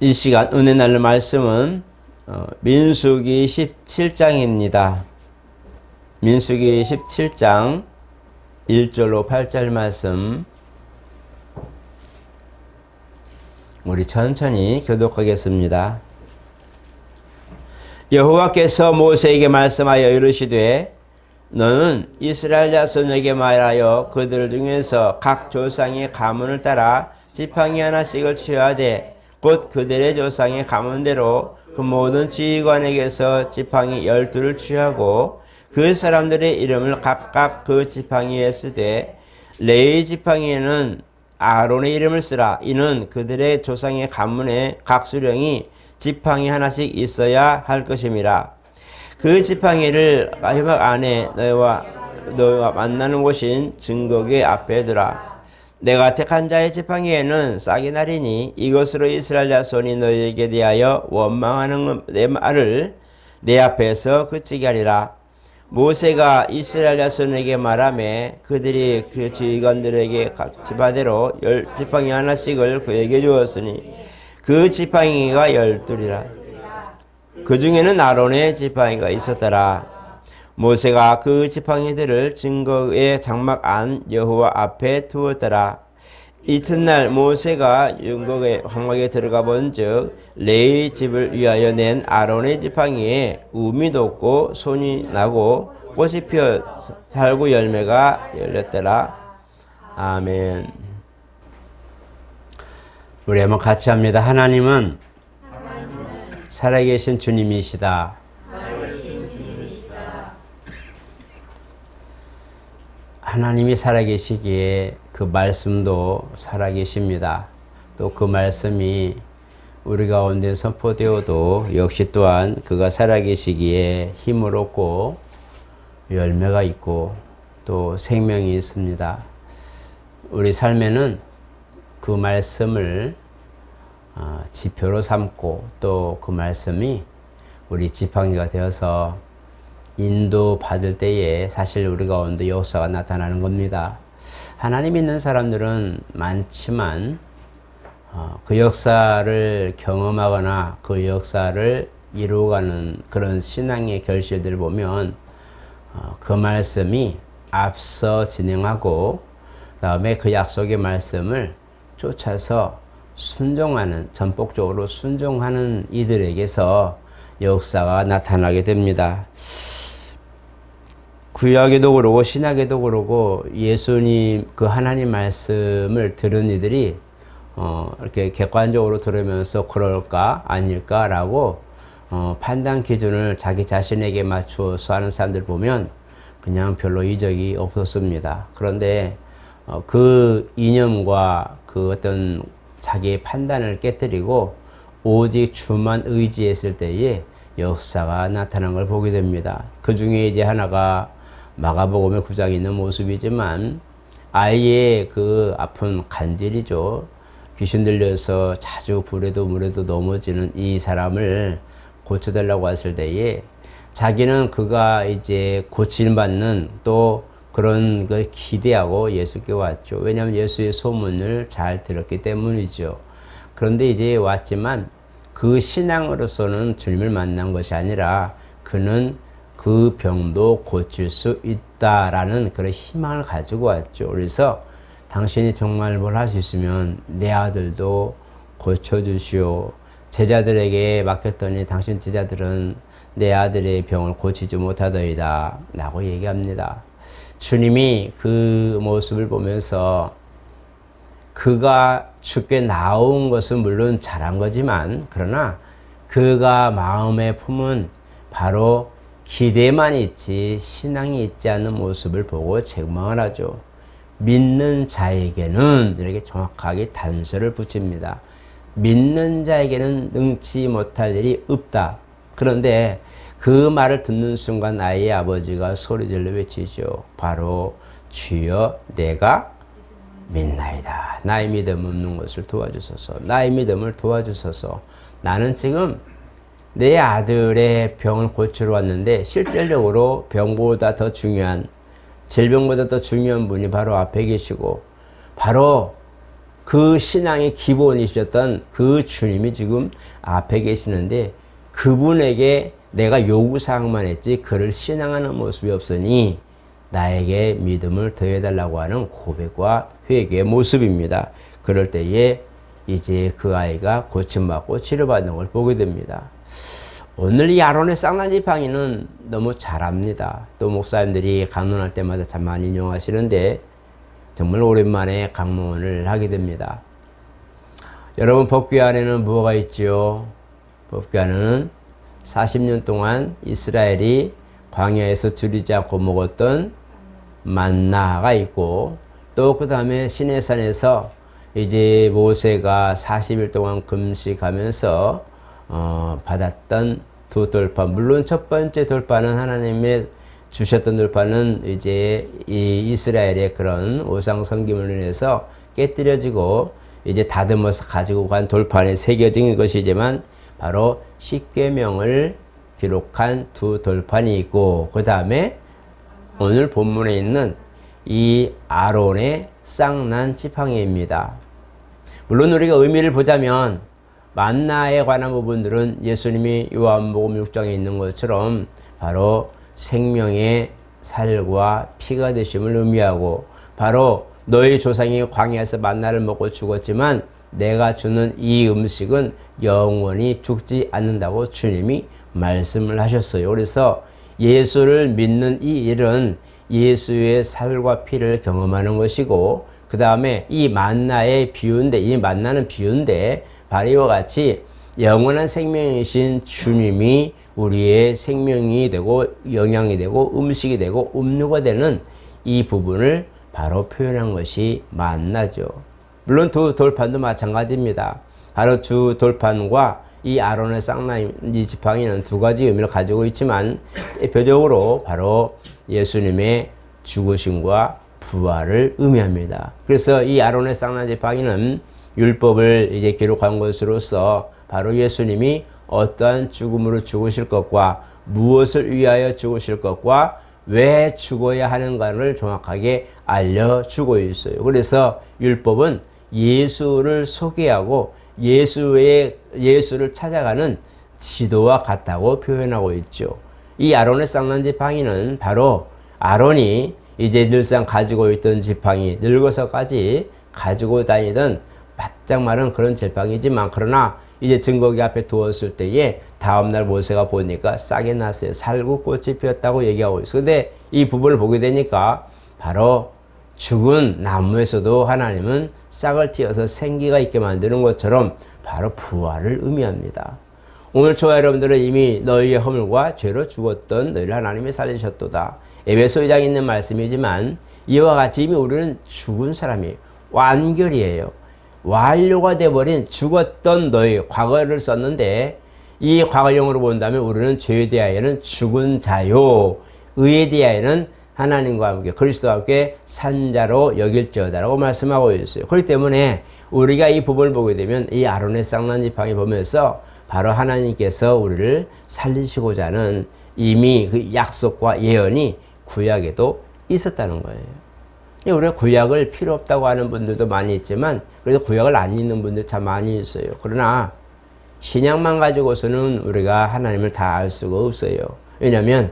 이 시간 은혜 나눌 말씀은 민수기 17장입니다. 민수기 17장 1절로 8절 말씀 우리 천천히 교독하겠습니다. 여호와께서 모세에게 말씀하여 이르시되 너는 이스라엘 자손에게 말하여 그들 중에서 각 조상의 가문을 따라 지팡이 하나씩을 취하되 곧 그들의 조상의 가문대로 그 모든 지휘관에게서 지팡이 12를 취하고 그 사람들의 이름을 각각 그 지팡이에 쓰되 레위 지팡이에는 아론의 이름을 쓰라. 이는 그들의 조상의 가문에 각 수령이 지팡이 하나씩 있어야 할 것임이라. 그 지팡이를 마지막 안에 너희와 만나는 곳인 증거궤 앞에 두라. 내가 택한 자의 지팡이에는 싹이 나리니 이것으로 이스라엘 자손이 너희에게 대하여 원망하는 내 말을 내 앞에서 그치게 하리라. 모세가 이스라엘 자손에게 말하며 그들이 그 지휘관들에게 각 지파대로 10지팡이 하나씩을 그에게 주었으니 그 지팡이가 12이라. 그 중에는 아론의 지팡이가 있었더라. 모세가 그 지팡이들을 증거의 장막 안 여호와 앞에 두었더라. 이튿날 모세가 증거의 장막에 들어가 본즉 레위 집을 위하여 낸 아론의 지팡이에 움이 돋고 손이 나고 꽃이 피어 살구 열매가 열렸더라. 아멘. 우리 한번 같이 합니다. 하나님은 살아계신 주님이시다. 하나님이 살아계시기에 그 말씀도 살아계십니다. 또 그 말씀이 우리 가운데 선포되어도 역시 또한 그가 살아계시기에 힘을 얻고 열매가 있고 또 생명이 있습니다. 우리 삶에는 그 말씀을 지표로 삼고 또 그 말씀이 우리 지팡이가 되어서 인도받을 때에 사실 우리 가운데 역사가 나타나는 겁니다. 하나님 믿는 사람들은 많지만 그 역사를 경험하거나 그 역사를 이루어가는 그런 신앙의 결실들을 보면 그 말씀이 앞서 진행하고 그 다음에 그 약속의 말씀을 쫓아서 순종하는, 전폭적으로 순종하는 이들에게서 역사가 나타나게 됩니다. 구약에도 그러고 신약에도 그러고 예수님 그 하나님 말씀을 들은 이들이 이렇게 객관적으로 들으면서 그럴까 아닐까라고 판단 기준을 자기 자신에게 맞추어서 하는 사람들 보면 그냥 별로 이적이 없었습니다. 그런데 그 이념과 그 어떤 자기의 판단을 깨뜨리고 오직 주만 의지했을 때에 역사가 나타난 걸 보게 됩니다. 그 중에 이제 하나가 마가복음의 9장에 있는 모습이지만 아이의 그 아픈 간질이죠. 귀신 들려서 자주 불에도 물에도 넘어지는 이 사람을 고쳐달라고 했을 때에 자기는 그가 이제 고침받는 또 그런 걸 기대하고 예수께 왔죠. 왜냐하면 예수의 소문을 잘 들었기 때문이죠. 그런데 이제 왔지만 그 신앙으로서는 주님을 만난 것이 아니라 그는 그 병도 고칠 수 있다라는 그런 희망을 가지고 왔죠. 그래서 당신이 정말 뭘 할 수 있으면 내 아들도 고쳐주시오. 제자들에게 맡겼더니 당신 제자들은 내 아들의 병을 고치지 못하더이다 라고 얘기합니다. 주님이 그 모습을 보면서 그가 주께 나온 것은 물론 잘한 거지만 그러나 그가 마음에 품은 바로 기대만 있지 신앙이 있지 않는 모습을 보고 책망을 하죠. 믿는 자에게는 이렇게 정확하게 단서를 붙입니다. 믿는 자에게는 능치 못할 일이 없다. 그런데 그 말을 듣는 순간 아이의 아버지가 소리질러 외치죠. 바로 주여 내가 믿나이다. 나의 믿음 없는 것을 도와주소서. 나의 믿음을 도와주소서. 나는 지금 내 아들의 병을 고치러 왔는데 실질적으로 병보다 더 중요한, 질병보다 더 중요한 분이 바로 앞에 계시고 바로 그 신앙의 기본이셨던 그 주님이 지금 앞에 계시는데 그분에게 내가 요구사항만 했지 그를 신앙하는 모습이 없으니 나에게 믿음을 더해달라고 하는 고백과 회개의 모습입니다. 그럴 때에 이제 그 아이가 고침받고 치료받는 걸 보게 됩니다. 오늘 이 아론의 쌍난지팡이는 너무 잘합니다. 또 목사님들이 강론할 때마다 참 많이 인용하시는데 정말 오랜만에 강론을 하게 됩니다. 여러분, 법궤 안에는 뭐가 있지요? 법궤 안에는 40년 동안 이스라엘이 광야에서 줄이지 않고 먹었던 만나가 있고, 또 그 다음에 시내산에서 이제 모세가 40일 동안 금식하면서 받았던 두 돌판, 물론 첫 번째 돌판은 하나님의 주셨던 돌판은 이제 이 이스라엘의 그런 우상 섬김을 인해서 깨뜨려지고 이제 다듬어서 가지고 간 돌판에 새겨진 것이지만 바로 십계명을 기록한 두 돌판이 있고, 그 다음에 오늘 본문에 있는 이 아론의 쌍난 지팡이입니다. 물론 우리가 의미를 보자면 만나에 관한 부분들은 예수님이 요한복음 6장에 있는 것처럼 바로 생명의 살과 피가 되심을 의미하고, 바로 너희 조상이 광야에서 만나를 먹고 죽었지만 내가 주는 이 음식은 영원히 죽지 않는다고 주님이 말씀을 하셨어요. 그래서 예수를 믿는 이 일은 예수의 살과 피를 경험하는 것이고, 그 다음에 이 만나의 비유인데, 이 만나는 비유인데 바로 이와 같이 영원한 생명이신 주님이 우리의 생명이 되고 영양이 되고 음식이 되고 음료가 되는 이 부분을 바로 표현한 것이 만나죠. 물론 두 돌판도 마찬가지입니다. 바로 주 돌판과 이 아론의 쌍난지 지팡이는 두 가지 의미를 가지고 있지만 대표적으로 바로 예수님의 죽으심과 부활을 의미합니다. 그래서 이 아론의 쌍난지 지팡이는 율법을 이제 기록한 것으로서 바로 예수님이 어떠한 죽음으로 죽으실 것과 무엇을 위하여 죽으실 것과 왜 죽어야 하는가를 정확하게 알려주고 있어요. 그래서 율법은 예수를 소개하고 예수를 찾아가는 지도와 같다고 표현하고 있죠. 이 아론의 쌍난 지팡이는 바로 아론이 이제 늘상 가지고 있던 지팡이, 늙어서까지 가지고 다니던 바짝 마른 그런 지팡이지만, 그러나 이제 증거기 앞에 두었을 때에 다음날 모세가 보니까 싹이 났어요. 살구 꽃이 피었다고 얘기하고 있어요. 근데 이 부분을 보게 되니까 바로 죽은 나무에서도 하나님은 싹을 틔어서 생기가 있게 만드는 것처럼 바로 부활을 의미합니다. 오늘 저와 여러분들은 이미 너희의 허물과 죄로 죽었던 너희를 하나님이 살리셨도다. 에베소 2장에 있는 말씀이지만 이와 같이 이미 우리는 죽은 사람이에요. 완결이에요. 완료가 되어버린 죽었던 너희, 과거를 썼는데 이 과거형으로 본다면 우리는 죄에 대하여는 죽은 자요, 의에 대하여는 하나님과 함께 그리스도와 함께 산 자로 여길지어다라고 말씀하고 있어요. 그렇기 때문에 우리가 이 부분을 보게 되면 이 아론의 쌍난 지팡이 보면서 바로 하나님께서 우리를 살리시고자 하는 이미 그 약속과 예언이 구약에도 있었다는 거예요. 우리가 구약을 필요 없다고 하는 분들도 많이 있지만 그래서 구약을 안 읽는 분들 참 많이 있어요. 그러나 신약만 가지고서는 우리가 하나님을 다 알 수가 없어요. 왜냐하면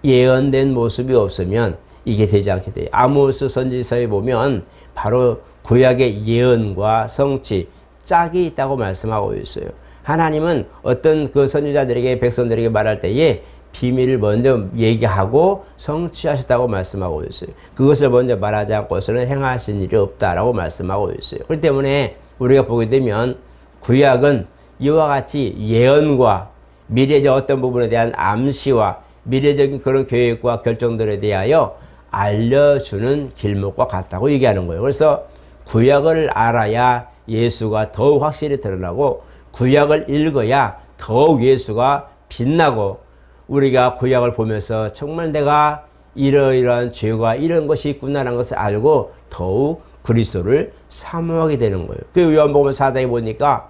예언된 모습이 없으면 이게 되지 않게 돼요. 아모스 선지서에 보면 바로 구약의 예언과 성취, 짝이 있다고 말씀하고 있어요. 하나님은 어떤 그 선지자들에게, 백성들에게 말할 때에 비밀을 먼저 얘기하고 성취하셨다고 말씀하고 있어요. 그것을 먼저 말하지 않고서는 행하신 일이 없다라고 말씀하고 있어요. 그렇기 때문에 우리가 보게 되면 구약은 이와 같이 예언과 미래적 어떤 부분에 대한 암시와 미래적인 그런 계획과 결정들에 대하여 알려주는 길목과 같다고 얘기하는 거예요. 그래서 구약을 알아야 예수가 더욱 확실히 드러나고 구약을 읽어야 더욱 예수가 빛나고 우리가 구약을 보면서 정말 내가 이러이러한 죄가 이런 것이 있구나라는 것을 알고 더욱 그리스도를 사모하게 되는 거예요. 그 요한복음 4장에 보니까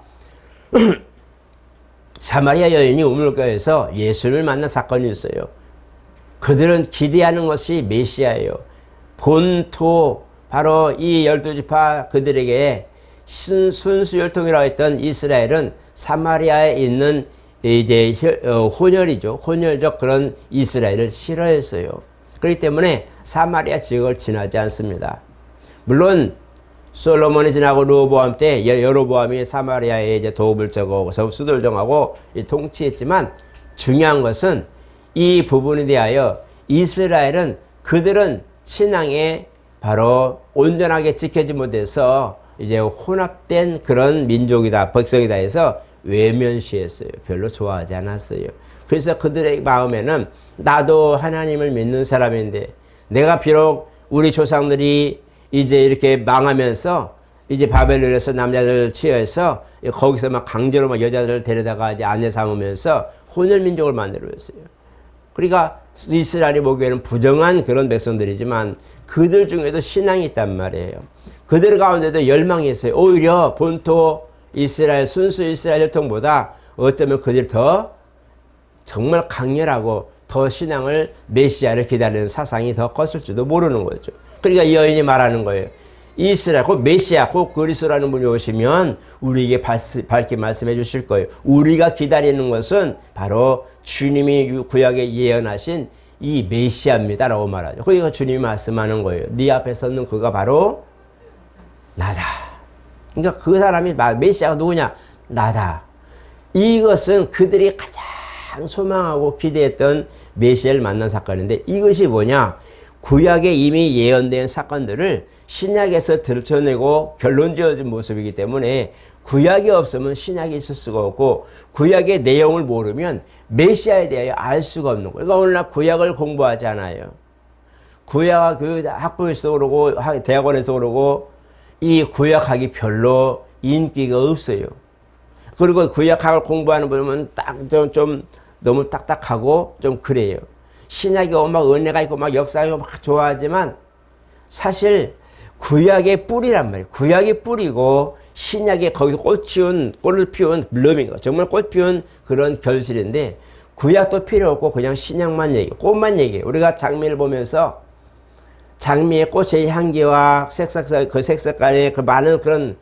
사마리아 여인이 우물가에서 예수를 만난 사건이 있어요. 그들은 기대하는 것이 메시아예요. 본토 바로 이 12지파 그들에게 순수혈통이라고 했던 이스라엘은 사마리아에 있는 이제 혼혈이죠. 혼혈적 그런 이스라엘을 싫어했어요. 그렇기 때문에 사마리아 지역을 지나지 않습니다. 물론 솔로몬이 지나고 르호보암 때 여로보암이 사마리아에 이제 도읍을 적어서 수도를 정하고 통치했지만 중요한 것은 이 부분에 대하여 이스라엘은 그들은 신앙에 바로 온전하게 지켜지 못해서 이제 혼합된 그런 민족이다, 백성이다 해서 외면시했어요. 별로 좋아하지 않았어요. 그래서 그들의 마음에는 나도 하나님을 믿는 사람인데 내가 비록 우리 조상들이 이제 이렇게 망하면서 이제 바벨론에서 남자들 취해서 거기서 막 강제로 막 여자들을 데려다가 이제 아내 삼으면서 혼혈 민족을 만들어냈어요. 그러니까 이스라엘이 보기에는 부정한 그런 백성들이지만 그들 중에도 신앙이 있단 말이에요. 그들 가운데도 열망이 있어요. 오히려 본토 이스라엘, 순수 이스라엘 혈통보다 어쩌면 그들이 더 정말 강렬하고 더 신앙을 메시아를 기다리는 사상이 더 컸을지도 모르는 거죠. 그러니까 이 여인이 말하는 거예요. 이스라엘, 곧 메시아, 곧 그리스도라는 분이 오시면 우리에게 밝게 말씀해 주실 거예요. 우리가 기다리는 것은 바로 주님이 구약에 예언하신 이 메시아입니다 라고 말하죠. 그러니까 주님이 말씀하는 거예요. 네 앞에 섰는 그가 바로 나다. 그러니까 그 사람이 메시아가 누구냐? 나다. 이것은 그들이 가장 소망하고 기대했던 메시아를 만난 사건인데 이것이 뭐냐? 구약에 이미 예언된 사건들을 신약에서 들춰내고 결론 지어진 모습이기 때문에 구약이 없으면 신약이 있을 수가 없고 구약의 내용을 모르면 메시아에 대하여 알 수가 없는 거예요. 그러니까 오늘날 구약을 공부하지 않아요. 구약 그 학부에서도 그러고 대학원에서 그러고 이 구약학이 별로 인기가 없어요. 그리고 구약학을 공부하는 분은 좀 너무 딱딱하고 좀 그래요. 신약이 오고 막 은혜가 있고 막 역사가 있고 막 좋아하지만 사실 구약의 뿌리란 말이에요. 구약이 뿌리고 신약에 거기서 꽃을 피운 블루밍, 정말 꽃 피운 그런 결실인데 구약도 필요 없고 그냥 신약만 얘기해요. 꽃만 얘기해요. 우리가 장미를 보면서 장미의 꽃의 향기와 그 색색깔의 그 많은 그런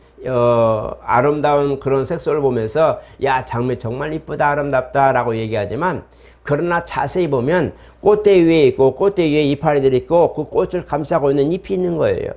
아름다운 그런 색소를 보면서 야 장미 정말 이쁘다 아름답다 라고 얘기하지만 그러나 자세히 보면 꽃대 위에 있고 꽃대 위에 이파리들이 있고 그 꽃을 감싸고 있는 잎이 있는 거예요.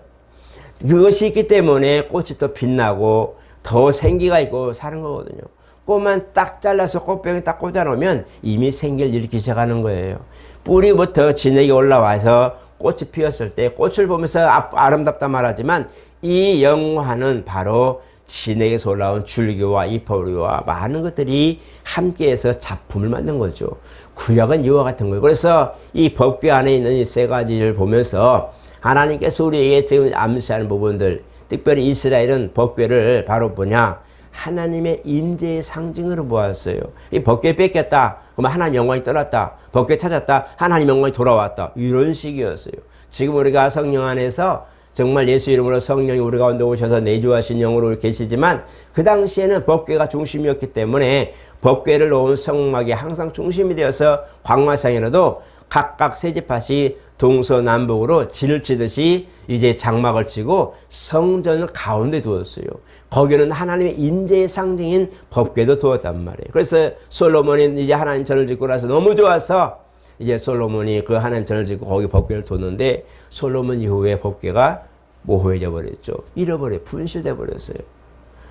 그것이 있기 때문에 꽃이 더 빛나고 더 생기가 있고 사는 거거든요. 꽃만 딱 잘라서 꽃병에 딱 꽂아놓으면 이미 생기를 일으키기 시작하는 거예요. 뿌리부터 진액이 올라와서 꽃이 피었을 때 꽃을 보면서 아름답다 말하지만 이 영화는 바로 진액에서 올라온 줄기와 이파리와 많은 것들이 함께해서 작품을 만든 거죠. 구약은 이와 같은 거예요. 그래서 이 법궤 안에 있는 이 세 가지를 보면서 하나님께서 우리에게 지금 암시하는 부분들, 특별히 이스라엘은 법궤를 바로 뭐냐? 하나님의 임재의 상징으로 보았어요. 이 법궤 뺏겼다. 그러면 하나님 영광이 떠났다. 법궤 찾았다. 하나님 영광이 돌아왔다. 이런 식이었어요. 지금 우리가 성령 안에서 정말 예수 이름으로 성령이 우리 가운데 오셔서 내주하신 영으로 계시지만 그 당시에는 법궤가 중심이었기 때문에 법궤를 놓은 성막이 항상 중심이 되어서 광화상이라도 각각 세 지파씩 동서남북으로 진을 치듯이 이제 장막을 치고 성전을 가운데 두었어요. 거기는 하나님의 임재의 상징인 법궤도 두었단 말이에요. 그래서 솔로몬이 이제 하나님 전을 짓고 나서 너무 좋아서 이제 솔로몬이 그 하나님 전을 짓고 거기 법궤를 뒀는데 솔로몬 이후에 법궤가 모호해져 버렸죠. 잃어버려 분실돼 버렸어요.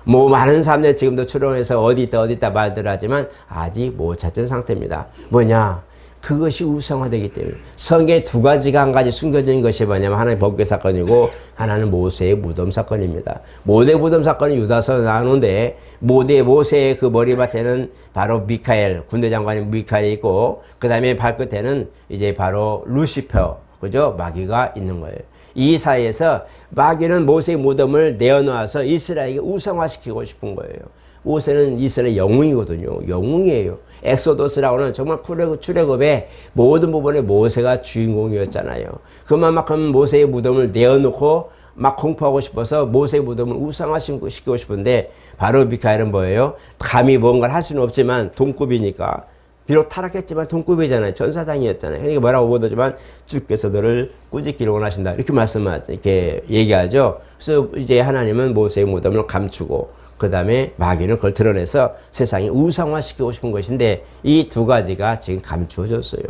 뭐 많은 사람들이 지금도 추론해서 어디 있다 말들 하지만 아직 못 찾은 상태입니다. 뭐냐? 그것이 우상화되기 때문에 성경에 두 가지가 한 가지 숨겨져 있는 것이 뭐냐면 하나는 법궤 사건이고 하나는 모세의 무덤 사건입니다. 모세의 무덤 사건이 유다서 나오는데 모세의 그 머리맡에는 바로 미카엘 군대 장관인 미카엘이 있고 그 다음에 발끝에는 이제 바로 루시퍼 그죠 마귀가 있는 거예요. 이 사이에서 마귀는 모세의 무덤을 내어놓아서 이스라엘에게 우상화시키고 싶은 거예요. 모세는 이스라엘 영웅이거든요. 영웅이에요. 엑소더스라고는 정말 출애굽의 모든 부분에 모세가 주인공이었잖아요. 그만큼 모세의 무덤을 내어놓고 막 공포하고 싶어서 모세의 무덤을 우상화시키고 싶은데 바로 미카엘은 뭐예요? 감히 뭔가를 할 수는 없지만 동급이니까 비록 타락했지만 동급이잖아요. 전사장이었잖아요. 그러니까 뭐라고 보더지만 주께서 너를 꾸짖기를 원하신다. 이렇게 이렇게 얘기하죠. 그래서 이제 하나님은 모세의 무덤을 감추고 그 다음에 마귀를 그걸 드러내서 세상에 우상화시키고 싶은 것인데 이 두 가지가 지금 감추어졌어요.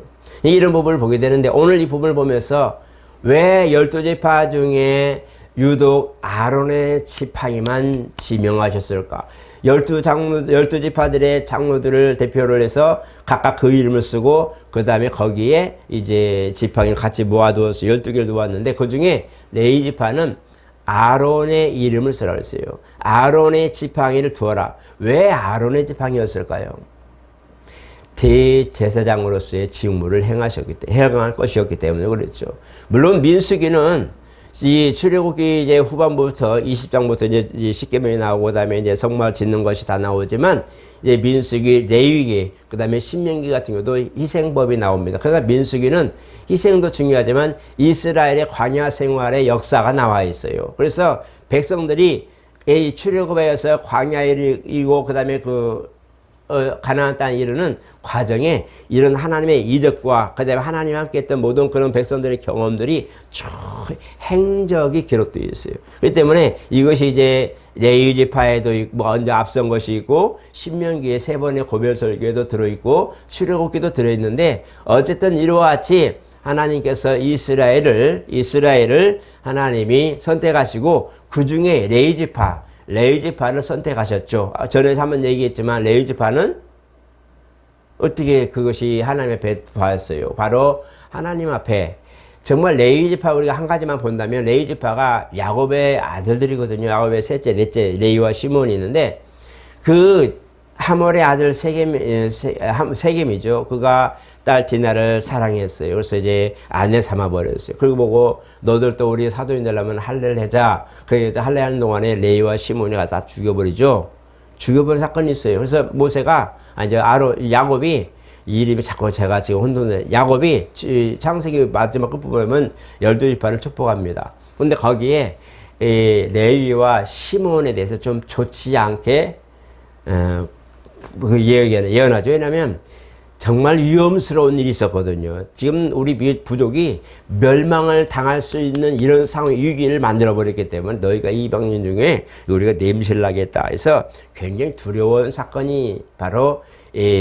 이런 부분을 보게 되는데 오늘 이 부분을 보면서 왜 12지파 중에 유독 아론의 지팡이만 지명하셨을까? 12지파들의 장로들을 대표를 해서 각각 그 이름을 쓰고 그 다음에 거기에 이제 지팡이를 같이 모아두어서 12개를 놓았는데 그 중에 레위 지파는 아론의 이름을 쓰라고 했어요. 아론의 지팡이를 두어라. 왜 아론의 지팡이였을까요? 대제사장으로서의 직무를 행할 것이었기 때문에 그랬죠. 물론 민수기는 이 출애굽기 이제 후반부터 20장부터 이제 십계명이 나오고 그다음에 이제 성막을 짓는 것이 다 나오지만 이제 민수기, 레위기, 그다음에 신명기 같은 경우도 희생법이 나옵니다. 그러니까 민수기는 희생도 중요하지만 이스라엘의 광야 생활의 역사가 나와 있어요. 그래서 백성들이 이 출애굽에서 광야에 이르고 그다음에 가나안 땅에 이르는 과정에 이런 하나님의 이적과 그다음에 하나님과 함께 했던 모든 그런 백성들의 경험들이 쭉 행적이 기록되어 있어요. 그렇기 때문에 이것이 이제 레위 지파에도 먼저 앞선 것이 있고 신명기에 3번의 고별 설교에도 들어있고 출애굽기도 들어있는데 어쨌든 이와 같이 하나님께서 이스라엘을 하나님이 선택하시고 그 중에 레위 지파를 선택하셨죠. 전에 한번 얘기했지만 레위 지파는 어떻게 그것이 하나님의 배파였어요. 바로 하나님 앞에 정말 레위 지파 우리가 한 가지만 본다면 레위 지파가 야곱의 아들들이거든요. 야곱의 셋째, 넷째 레위와 시몬이 있는데 그 하몰의 아들 세겜이죠. 그가 딸 디나를 사랑했어요. 그래서 이제 아내 삼아 버렸어요. 그리고 보고 너들 또 우리 사도인 되려면 할례를 하자. 그래서 할례하는 동안에 레위와 시몬이 다 죽여버리죠. 죽여버린 사건이 있어요. 그래서 모세가 야곱이 이 이름이 자꾸 제가 지금 혼돈해. 야곱이 창세기 마지막 끝부분에 보면 12지파를 축복합니다. 근데 거기에 레위와 시몬에 대해서 좀 좋지 않게 예언하죠. 왜냐하면 정말 위험스러운 일이 있었거든요. 지금 우리 부족이 멸망을 당할 수 있는 이런 상황 위기를 만들어버렸기 때문에 너희가 이방인 중에 우리가 냄새를 나겠다 해서 굉장히 두려운 사건이 바로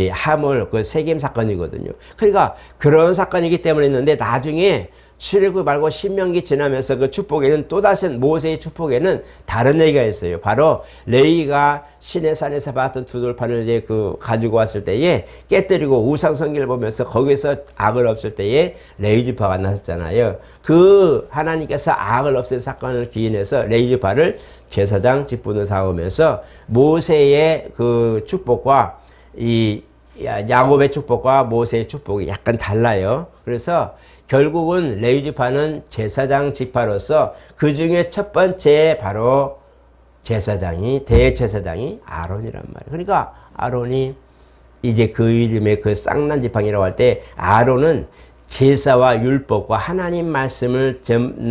하몰 세겜 사건이거든요. 그러니까 그런 사건이기 때문에 했는데 나중에 출애굽 말고 신명기 지나면서 그 축복에는 또다시 모세의 축복에는 다른 얘기가 있어요. 바로 레위가 시내산에서 봤던 두 돌판을 이제 가지고 왔을 때에 깨뜨리고 우상성기를 보면서 거기서 악을 없앨 때에 레위 지파가 나섰잖아요. 그 하나님께서 악을 없앤 사건을 기인해서 레위 지파를 제사장 직분을 사오면서 모세의 그 축복과 이 야곱의 축복과 모세의 축복이 약간 달라요. 그래서 결국은 레위 지파는 제사장 지파로서 그 중에 첫 번째 바로 대제사장이 아론이란 말이에요. 그러니까 아론이 이제 그 이름의 그 쌍난 지팡이라고 할 때 아론은 제사와 율법과 하나님 말씀을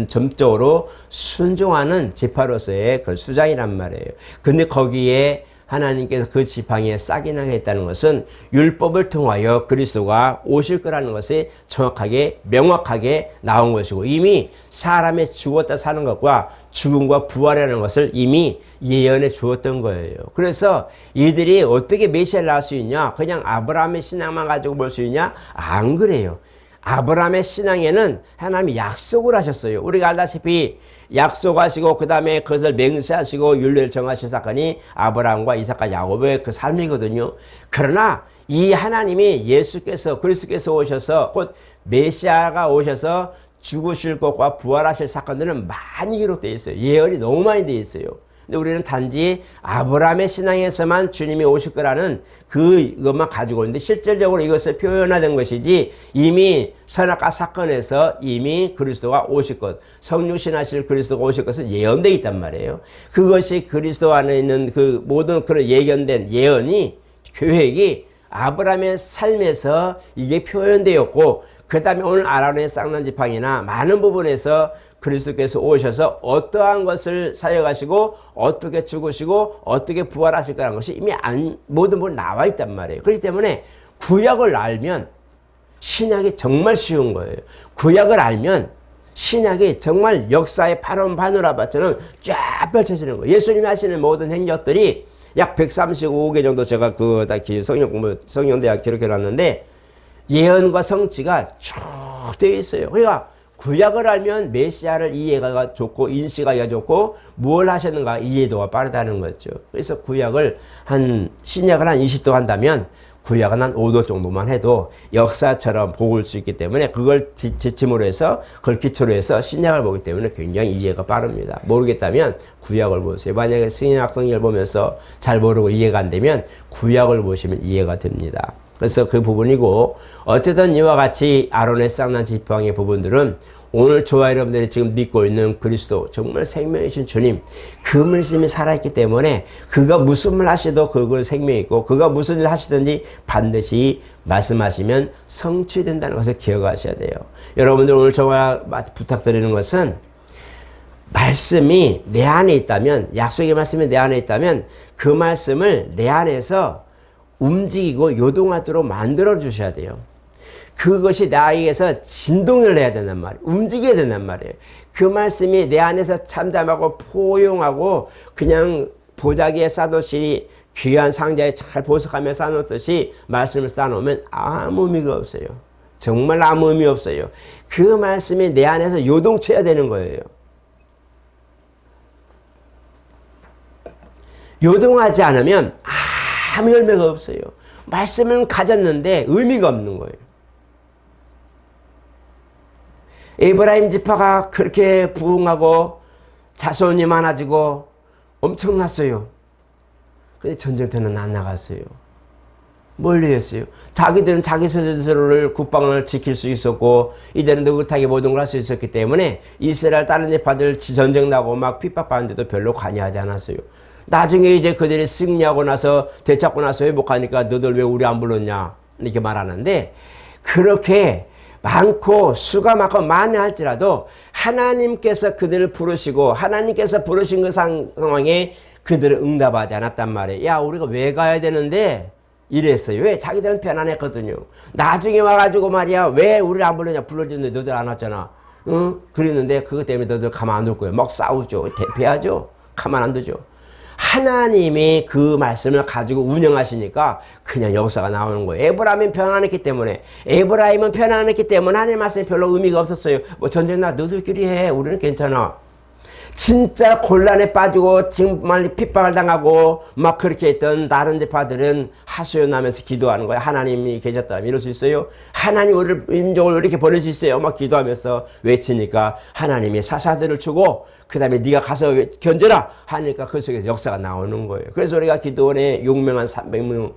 점적으로 순종하는 지파로서의 그 수장이란 말이에요. 근데 거기에 하나님께서 그 지팡이에 싹이 나게 했다는 것은 율법을 통하여 그리스도가 오실 거라는 것이 정확하게 명확하게 나온 것이고 이미 사람의 죽었다 사는 것과 죽음과 부활이라는 것을 이미 예언해 주었던 거예요. 그래서 이들이 어떻게 메시아를 낳을 수 있냐? 그냥 아브라함의 신앙만 가지고 볼 수 있냐? 안 그래요. 아브라함의 신앙에는 하나님이 약속을 하셨어요. 우리가 알다시피 약속하시고 그 다음에 그것을 맹세하시고 율례를 정하신 사건이 아브라함과 이삭과 야곱의 그 삶이거든요. 그러나 이 하나님이 그리스도께서 오셔서 곧 메시아가 오셔서 죽으실 것과 부활하실 사건들은 많이 기록되어 있어요. 예언이 너무 많이 되어 있어요. 근데 우리는 단지 아브라함의 신앙에서만 주님이 오실 거라는 그것만 가지고 있는데 실질적으로 이것을 표현하는 것이지 이미 선악과 사건에서 이미 그리스도가 오실 것, 성육신하실 그리스도가 오실 것은 예언되어 있단 말이에요. 그것이 그리스도 안에 있는 그 모든 그런 예견된 예언이 계획이 아브라함의 삶에서 이게 표현되었고 그 다음에 오늘 아론의 쌍난 지팡이나 많은 부분에서 그리스도께서 오셔서 어떠한 것을 사역하시고 어떻게 죽으시고 어떻게 부활하실 거라는 것이 이미 모든 부분 나와 있단 말이에요. 그렇기 때문에 구약을 알면 신약이 정말 쉬운 거예요. 구약을 알면 신약이 정말 역사의 파노라마처럼 쫙 펼쳐지는 거예요. 예수님이 하시는 모든 행적들이 약 135개 정도 제가 성경대학 기록해 놨는데 예언과 성취가 쭉 되어 있어요. 그러니까 구약을 알면 메시아를 이해가 좋고 인식하기가 좋고 뭘 하셨는가 이해도가 빠르다는 거죠. 그래서 구약을 신약을 한 20도 한다면 구약은 한 5도 정도만 해도 역사처럼 보일 수 있기 때문에 그걸 지침으로 해서 그걸 기초로 해서 신약을 보기 때문에 굉장히 이해가 빠릅니다. 모르겠다면 구약을 보세요. 만약에 신약 성경을 보면서 잘 모르고 이해가 안 되면 구약을 보시면 이해가 됩니다. 그래서 그 부분이고 어쨌든 이와 같이 아론의 쌍난 지팡이의 부분들은 오늘 저와 여러분들이 지금 믿고 있는 그리스도 정말 생명이신 주님 그 말씀이 살아있기 때문에 그가 무슨 말 하시도 그걸 생명이 있고 그가 무슨 일 하시든지 반드시 말씀하시면 성취된다는 것을 기억하셔야 돼요. 여러분들 오늘 저와 부탁드리는 것은 말씀이 내 안에 있다면 약속의 말씀이 내 안에 있다면 그 말씀을 내 안에서 움직이고 요동하도록 만들어 주셔야 돼요. 그것이 나에게서 진동을 내야 된단 말이에요. 움직여야 된단 말이에요. 그 말씀이 내 안에서 참담하고 포용하고 그냥 보자기에 싸듯이 귀한 상자에 잘 보석하며 싸놓듯이 말씀을 싸놓으면 아무 의미가 없어요. 정말 아무 의미 없어요. 그 말씀이 내 안에서 요동쳐야 되는 거예요. 요동하지 않으면 아무 열매가 없어요. 말씀을 가졌는데 의미가 없는 거예요. 에브라임 지파가 그렇게 부흥하고 자손이 많아지고 엄청났어요. 근데 전쟁터는 안 나갔어요. 멀리 했어요. 자기들은 자기 스스로를 국방을 지킬 수 있었고 이제는 느긋하게 모든 걸 할 수 있었기 때문에 이스라엘 다른 지파들 전쟁 나고 막 핍박받는데도 별로 관여하지 않았어요. 나중에 이제 그들이 승리하고 나서 되찾고 나서 회복하니까 너들 왜 우리 안 불렀냐 이렇게 말하는데 그렇게 많고 수가 많고 많이 할지라도 하나님께서 그들을 부르시고 하나님께서 부르신 그 상황에 그들을 응답하지 않았단 말이에요. 야 우리가 왜 가야 되는데 이랬어요. 왜? 자기들은 편안했거든요. 나중에 와가지고 말이야 왜 우리를 안 불렀냐 불러줬는데 너들 안 왔잖아. 응? 그랬는데 그것 때문에 너들 가만 안 둘 거예요. 막 싸우죠. 대피하죠. 가만 안 두죠. 하나님이 그 말씀을 가지고 운영하시니까 그냥 역사가 나오는 거예요. 에브라임은 편안했기 때문에 하나님의 말씀이 별로 의미가 없었어요. 뭐 전쟁 나 너들끼리 해. 우리는 괜찮아. 진짜 곤란에 빠지고 정말 핍박을 당하고 막 그렇게 했던 다른 지파들은 하소연하면서 기도하는 거예요. 하나님이 계셨다면 이럴 수 있어요? 하나님 우리를 민족을 이렇게 보낼 수 있어요? 막 기도하면서 외치니까 하나님이 사사들을 주고 그 다음에 네가 가서 견뎌라 하니까 그 속에서 역사가 나오는 거예요. 그래서 우리가 기도원에 용맹한 300명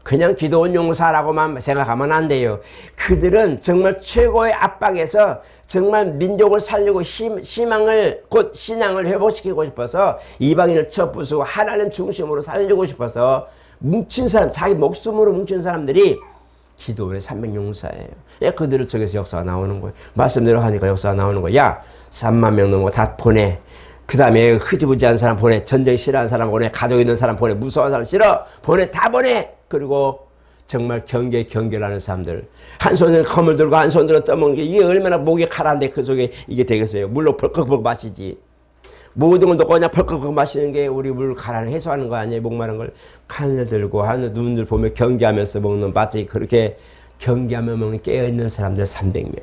그냥 기도원 용사라고만 생각하면 안 돼요. 그들은 정말 최고의 압박에서 정말 민족을 살리고 희망을 곧 신앙을 회복시키고 싶어서 이방인을 쳐부수고 하나님 중심으로 살리고 싶어서 뭉친 사람, 자기 목숨으로 뭉친 사람들이 기도원의 300용사예요. 그들을 속에서 역사가 나오는 거예요. 말씀대로 하니까 역사가 나오는 거예요. 야 3만 명 넘고 다 보내. 그 다음에 흐지부지한 사람 보내. 전쟁 싫어하는 사람 보내. 가족 있는 사람 보내. 무서운 사람 싫어. 보내. 다 보내. 그리고 정말 경계하는 사람들. 한 손으로 검을 들고 한 손으로 떠먹는 게 이게 얼마나 목이 칼한데 그 속에 이게 되겠어요. 물로 펄컥펄컥 마시지. 모든 걸 놓고 그냥 펄컥펄컥 마시는 게 우리 물 가라를 해소하는 거 아니에요. 목마른 걸 칸을 들고 하늘 눈을 보며 경계하면서 먹는 마치 그렇게 경계하며 먹는 깨어있는 사람들 300명.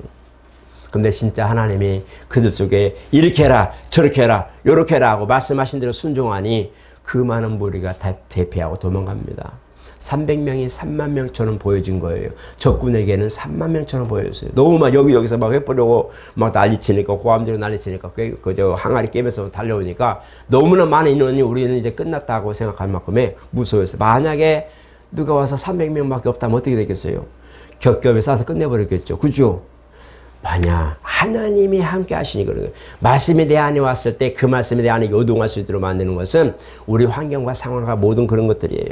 근데 진짜 하나님이 그들 속에 이렇게 해라 저렇게 해라 요렇게 해라 하고 말씀하신 대로 순종하니 그 많은 무리가 다 대피하고 도망갑니다. 300명이 3만 명처럼 보여진 거예요. 적군에게는 3만 명처럼 보였어요. 너무 막 여기저기서 막 해보려고 막 난리치니까 고함지로 난리치니까 그저 항아리 깨면서 달려오니까 너무나 많은 인원이 우리는 이제 끝났다고 생각할 만큼의 무서워서 만약에 누가 와서 300명밖에 없다면 어떻게 되겠어요? 겹겹에 싸서 끝내버렸겠죠. 그죠? 뭐냐 하나님이 함께 하시니 그런 거예요. 말씀이 내 안에 왔을 때 그 말씀이 내 안에 요동할 수 있도록 만드는 것은 우리 환경과 상황과 모든 그런 것들이에요.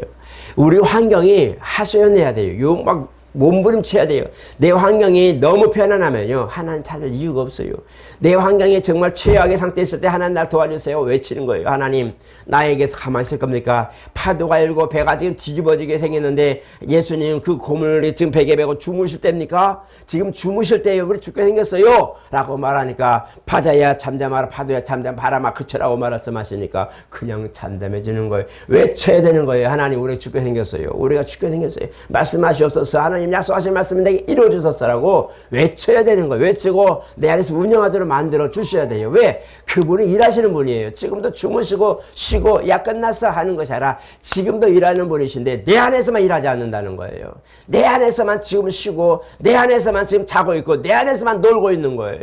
우리 환경이 하소연해야 돼요. 막 몸부림쳐야 돼요. 내 환경이 너무 편안하면요, 하나님 찾을 이유가 없어요. 내 환경이 정말 최악의 상태에 있을 때 하나님 날 도와주세요 외치는 거예요. 하나님 나에게서 가만히 있을 겁니까? 파도가 일고 배가 지금 뒤집어지게 생겼는데 예수님 그 고물이 지금 베개 베고 주무실 때입니까? 지금 주무실 때요. 우리 죽게 생겼어요 라고 말하니까 바다야 잠잠하라, 파도야 잠잠, 바람아 그쳐라고 말씀하시니까 그냥 잠잠해지는 거예요. 외쳐야 되는 거예요. 하나님 우리가 죽게 생겼어요. 우리가 죽게 생겼어요. 말씀하시옵소서. 하나님 약속하신 말씀은 내게 이루어주셨어라고 외쳐야 되는 거예요. 외치고 내 안에서 운영하도록 만들어 주셔야 돼요. 왜? 그분이 일하시는 분이에요. 지금도 주무시고 쉬고 야 끝났어 하는 것이 아니라 지금도 일하는 분이신데 내 안에서만 일하지 않는다는 거예요. 내 안에서만 지금 쉬고 내 안에서만 지금 자고 있고 내 안에서만 놀고 있는 거예요.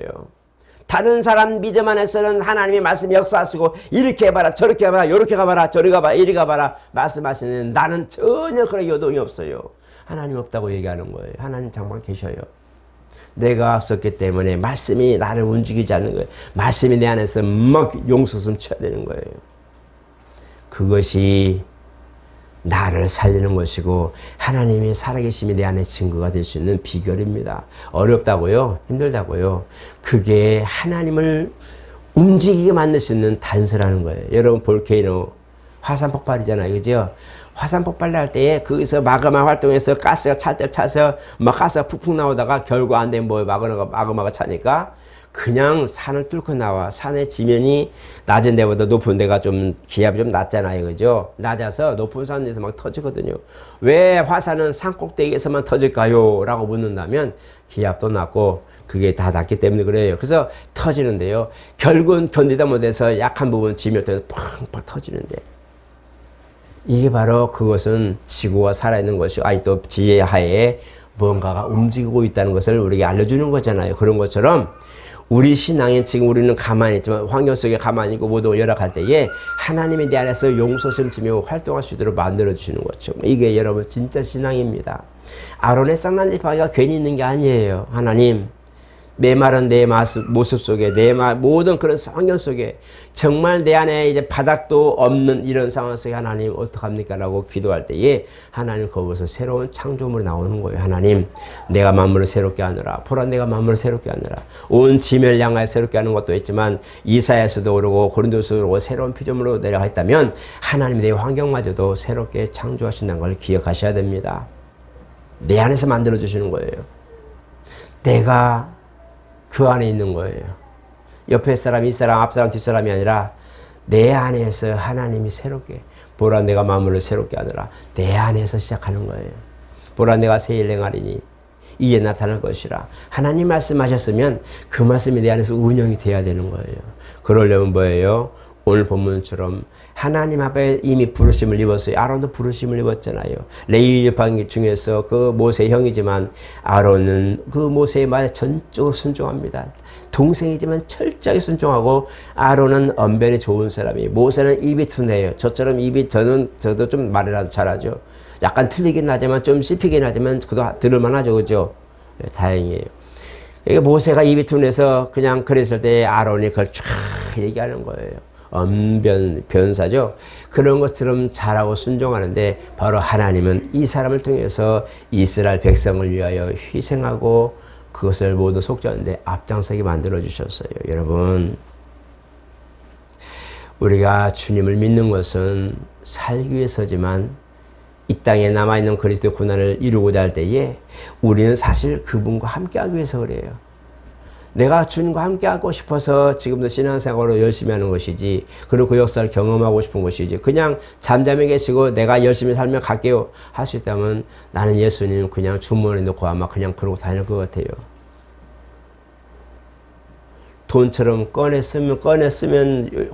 다른 사람 믿음 안에서는 하나님의 말씀 역사하시고 이렇게 해봐라 저렇게 해봐라 이렇게 가봐라 저리 가봐라 이리 가봐라 말씀하시는 나는 전혀 그런 요동이 없어요. 하나님 없다고 얘기하는 거예요. 하나님 정말 계셔요. 내가 없었기 때문에 말씀이 나를 움직이지 않는 거예요. 말씀이 내 안에서 막 용솟음 쳐야 되는 거예요. 그것이 나를 살리는 것이고 하나님의 살아계심이 내 안에 증거가 될 수 있는 비결입니다. 어렵다고요? 힘들다고요? 그게 하나님을 움직이게 만들 수 있는 단서라는 거예요. 여러분 볼케이노 화산 폭발이잖아요. 그죠? 화산 폭발 날 때에 거기서 마그마 활동해서 가스가 찰 때 차서 막 가스가 푹푹 나오다가 결국 안 되면 뭐 마그마가 차니까 그냥 산을 뚫고 나와. 산의 지면이 낮은 데보다 높은 데가 좀 기압이 좀 낮잖아요. 그죠? 낮아서 높은 산에서 막 터지거든요. 왜 화산은 산 꼭대기에서만 터질까요? 라고 묻는다면 기압도 낮고 그게 다 낮기 때문에 그래요. 그래서 터지는데요. 결국은 견디다 못해서 약한 부분 지면 때는 팍팍 터지는데 이게 바로 그것은 지구가 살아있는 것이 또 지혜 하에 뭔가가 움직이고 있다는 것을 우리에게 알려주는 거잖아요. 그런 것처럼 우리 신앙에 지금 우리는 가만히 있지만 환경 속에 가만히 있고 모두 열악할 때에 하나님이 내 안에서 용서심 지며 활동할 수 있도록 만들어주시는 거죠. 이게 여러분 진짜 신앙입니다. 아론의 쌍난지팡이가 괜히 있는 게 아니에요. 하나님 메마른 내 모습 속에 내 모든 그런 환경 속에 정말 내 안에 이제 바닥도 없는 이런 상황 속에 하나님 어떡합니까? 라고 기도할 때에 하나님 거기서 새로운 창조물이 나오는 거예요. 하나님 내가 만물을 새롭게 하느라 보라 내가 만물을 새롭게 하느라 온 지면을 향하여 새롭게 하는 것도 있지만 이사야서도 오르고 고린도서도 오르고 새로운 피조물로 내려가 있다면 하나님이 내 환경마저도 새롭게 창조하신다는 걸 기억하셔야 됩니다. 내 안에서 만들어주시는 거예요. 내가 그 안에 있는 거예요. 옆에 사람, 윗사람, 앞사람, 뒷사람이 아니라 내 안에서 하나님이 새롭게 보라 내가 만물을 새롭게 하느라 내 안에서 시작하는 거예요. 보라 내가 새 일 행하리니 이제 나타날 것이라. 하나님 말씀하셨으면 그 말씀이 내 안에서 운영이 돼야 되는 거예요. 그러려면 뭐예요? 오늘 본문처럼 하나님 앞에 이미 부르심을 입었어요. 아론도 부르심을 입었잖아요. 레위 지파 중에서 그 모세의 형이지만 아론은 그 모세의 말에 전적으로 순종합니다. 동생이지만 철저하게 순종하고 아론은 언변이 좋은 사람이에요. 모세는 입이 둔해요. 저처럼 저도 좀 말이라도 잘하죠. 약간 틀리긴 하지만 좀 씹히긴 하지만 그도 들을만 하죠. 그죠? 네, 다행이에요. 이게 모세가 입이 둔해서 그냥 그랬을 때 아론이 그걸 쫙 얘기하는 거예요. 변사죠. 그런 것처럼 잘하고 순종하는데 바로 하나님은 이 사람을 통해서 이스라엘 백성을 위하여 희생하고 그것을 모두 속죄하는데 앞장서게 만들어 주셨어요. 여러분 우리가 주님을 믿는 것은 살기 위해서지만 이 땅에 남아있는 그리스도의 고난을 이루고자 할 때에 우리는 사실 그분과 함께하기 위해서 그래요. 내가 주님과 함께하고 싶어서 지금도 신앙생활로 열심히 하는 것이지 그리고 그 역사를 경험하고 싶은 것이지 그냥 잠잠히 계시고 내가 열심히 살면 갈게요 할 수 있다면 나는 예수님 그냥 주머니에 넣고 아마 그냥 그러고 다닐 것 같아요. 돈처럼 꺼내 쓰면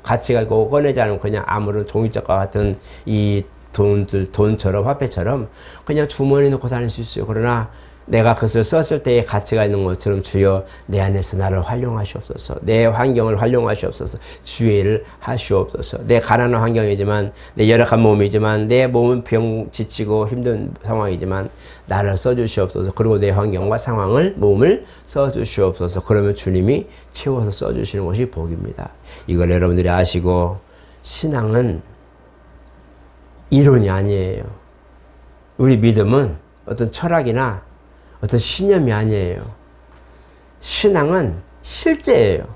가치가 있고 꺼내지 않으면 그냥 아무런 종이짝과 같은 이 돈처럼 화폐처럼 그냥 주머니에 넣고 다닐 수 있어요. 그러나 내가 그것을 썼을 때의 가치가 있는 것처럼 주여 내 안에서 나를 활용하시옵소서. 내 환경을 활용하시옵소서. 주의를 하시옵소서. 내 가난한 환경이지만 내 열악한 몸이지만 내 몸은 지치고 힘든 상황이지만 나를 써주시옵소서. 그리고 내 환경과 상황을 몸을 써주시옵소서. 그러면 주님이 채워서 써주시는 것이 복입니다. 이걸 여러분들이 아시고 신앙은 이론이 아니에요. 우리 믿음은 어떤 철학이나 어떤 신념이 아니에요. 신앙은 실제예요.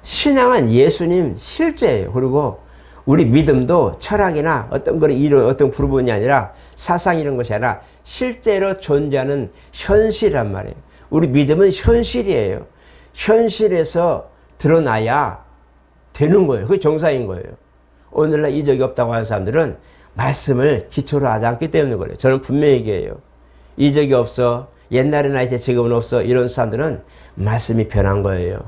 신앙은 예수님 실제예요. 그리고 우리 믿음도 철학이나 어떤 걸 이런 어떤 부분이 아니라 사상 이런 것이 아니라 실제로 존재하는 현실이란 말이에요. 우리 믿음은 현실이에요. 현실에서 드러나야 되는 거예요. 그게 정상인 거예요. 오늘날 이적이 없다고 하는 사람들은 말씀을 기초로 하지 않기 때문에 그래요. 저는 분명히 얘기해요. 이적이 없어. 옛날에나 이제 지금은 없어. 이런 사람들은 말씀이 변한 거예요.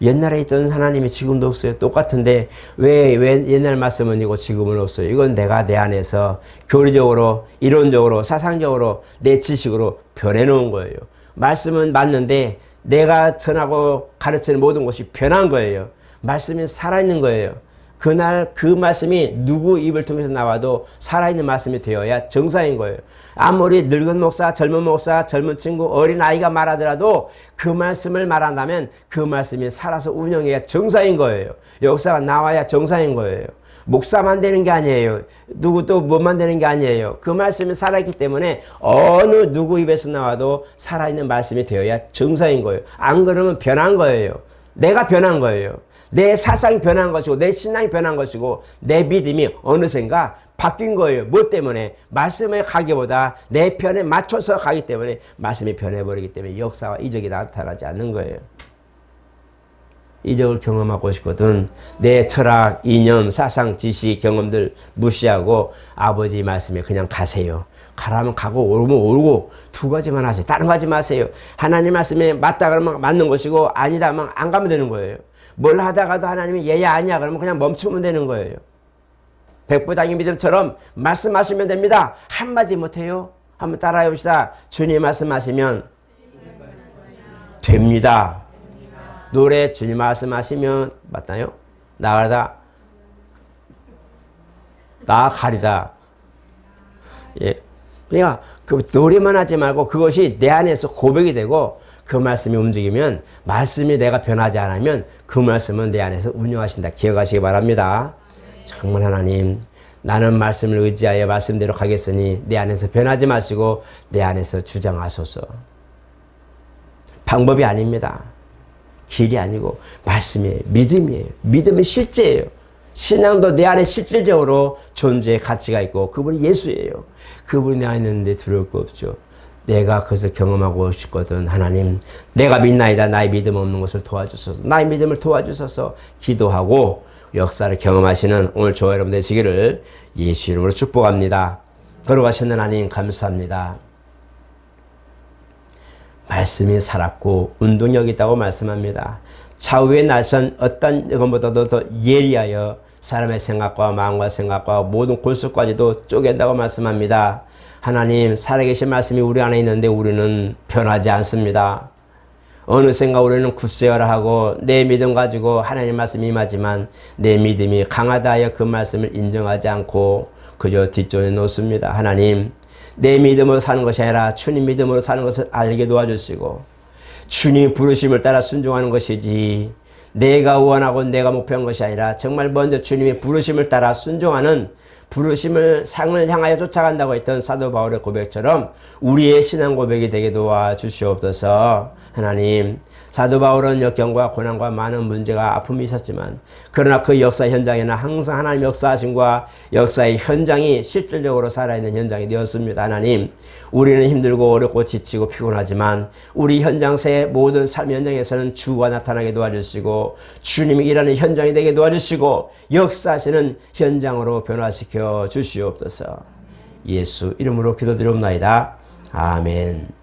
옛날에 있던 하나님이 지금도 없어요. 똑같은데 왜 옛날 말씀은 이고 지금은 없어요. 이건 내가 내 안에서 교리적으로, 이론적으로, 사상적으로, 내 지식으로 변해놓은 거예요. 말씀은 맞는데 내가 전하고 가르치는 모든 것이 변한 거예요. 말씀이 살아있는 거예요. 그날 그 말씀이 누구 입을 통해서 나와도 살아있는 말씀이 되어야 정상인 거예요. 아무리 늙은 목사, 젊은 친구, 어린 아이가 말하더라도 그 말씀을 말한다면 그 말씀이 살아서 운영해야 정상인 거예요. 역사가 나와야 정상인 거예요. 목사만 되는 게 아니에요. 누구 또 뭐만 되는 게 아니에요. 그 말씀이 살아있기 때문에 어느 누구 입에서 나와도 살아있는 말씀이 되어야 정상인 거예요. 안 그러면 변한 거예요. 내가 변한 거예요. 내 사상이 변한 것이고 내 신앙이 변한 것이고 내 믿음이 어느샌가 바뀐 거예요. 뭐 때문에? 말씀에 가기보다 내 편에 맞춰서 가기 때문에 말씀이 변해버리기 때문에 역사와 이적이 나타나지 않는 거예요. 이적을 경험하고 싶거든 내 철학, 이념, 사상, 지식, 경험들 무시하고 아버지 말씀에 그냥 가세요. 가라면 가고 오르면 오르고 두 가지만 하세요. 다른 거 하지 마세요. 하나님 말씀에 맞다 그러면 맞는 것이고 아니다 하면 안 가면 되는 거예요. 뭘 하다가도 하나님이 얘야 아니야 그러면 그냥 멈추면 되는 거예요. 백부장의 믿음처럼 말씀하시면 됩니다. 한마디 못해요. 한번 따라해 봅시다. 주님 말씀하시면 됩니다. 노래 주님 말씀하시면 맞나요? 나가다 나가리다. 예. 그러니까 그 노래만 하지 말고 그것이 내 안에서 고백이 되고 그 말씀이 움직이면 말씀이 내가 변하지 않으면 그 말씀은 내 안에서 운영하신다. 기억하시기 바랍니다. 정말 하나님 나는 말씀을 의지하여 말씀대로 가겠으니 내 안에서 변하지 마시고 내 안에서 주장하소서. 방법이 아닙니다. 길이 아니고 말씀이에요. 믿음이에요. 믿음이 실제예요. 신앙도 내 안에 실질적으로 존재의 가치가 있고 그분이 예수예요. 그분이 내 안에 있는데 두려울 거 없죠. 내가 그것을 경험하고 싶거든. 하나님 내가 믿나이다. 나의 믿음 없는 것을 도와주소서. 나의 믿음을 도와주소서 기도하고 역사를 경험하시는 오늘 저와 여러분 되시기를 예수 이름으로 축복합니다. 걸어가시는 하나님 감사합니다. 말씀이 살았고 운동력이 있다고 말씀합니다. 좌우의 날선 어떤 것보다도 더 예리하여 사람의 생각과 마음과 생각과 모든 골수까지도 쪼갠다고 말씀합니다. 하나님 살아계신 말씀이 우리 안에 있는데 우리는 변하지 않습니다. 어느샌가 우리는 굳세어라 하고 내 믿음 가지고 하나님 말씀이 임하지만 내 믿음이 강하다 하여 그 말씀을 인정하지 않고 그저 뒷전에 놓습니다. 하나님 내 믿음으로 사는 것이 아니라 주님 믿음으로 사는 것을 알게 도와주시고 주님 부르심을 따라 순종하는 것이지 내가 원하고 내가 목표한 것이 아니라 정말 먼저 주님의 부르심을 따라 순종하는 부르심을 상을 향하여 쫓아간다고 했던 사도 바울의 고백처럼 우리의 신앙 고백이 되게 도와주시옵소서. 하나님 사도 바울은 역경과 고난과 많은 문제가 아픔이 있었지만 그러나 그 역사 현장에는 항상 하나님 역사하심과 역사의 현장이 실질적으로 살아있는 현장이 되었습니다. 하나님 우리는 힘들고 어렵고 지치고 피곤하지만 우리 현장세의 모든 삶 현장에서는 주가 나타나게 도와주시고 주님이 일하는 현장이 되게 도와주시고 역사하시는 현장으로 변화시켜 주시옵소서. 예수 이름으로 기도드리옵나이다. 아멘.